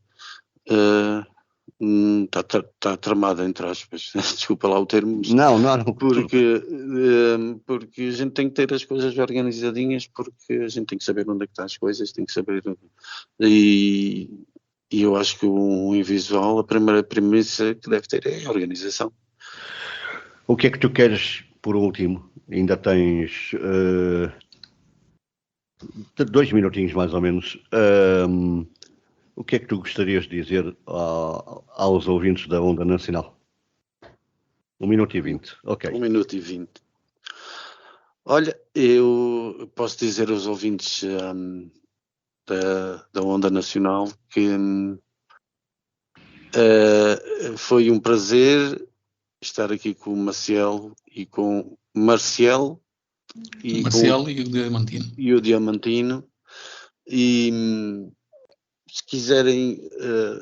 está tramada, entre aspas. Desculpa lá o termo. Não. Porque a gente tem que ter as coisas organizadinhas, porque a gente tem que saber onde é que estão as coisas, tem que saber. E eu acho que um invisual, a primeira premissa que deve ter é a organização. O que é que tu queres, por último? Ainda tens 2 minutinhos mais ou menos. O que é que tu gostarias de dizer aos ouvintes da Onda Nacional? 1 minuto e 20, ok. 1 minuto e 20. Olha, eu posso dizer aos ouvintes da Onda Nacional que foi um prazer estar aqui com o Maciel e com Marcial e o Diamantino. E se quiserem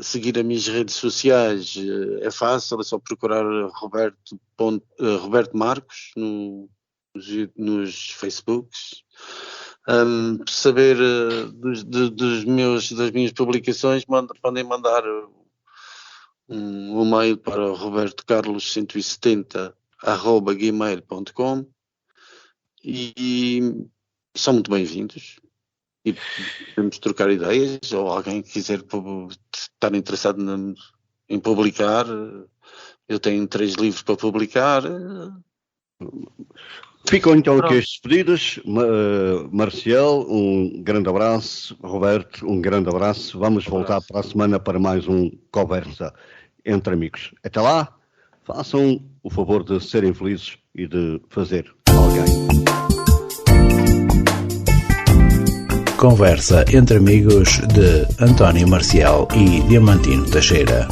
seguir as minhas redes sociais, é fácil, é só procurar Roberto Marcos nos Facebooks. Saber das minhas publicações, podem mandar um mail para robertocarlos170@gmail.com e são muito bem-vindos. E podemos trocar ideias, ou alguém que quiser estar interessado em publicar. Eu tenho 3 livros para publicar. Ficam então aqui as despedidas. Marcial, um grande abraço. Roberto, um grande abraço. Vamos voltar para a semana para mais um Conversa entre Amigos. Até lá, façam o favor de serem felizes e de fazer alguém. Conversa entre Amigos de António Marcial e Diamantino Teixeira.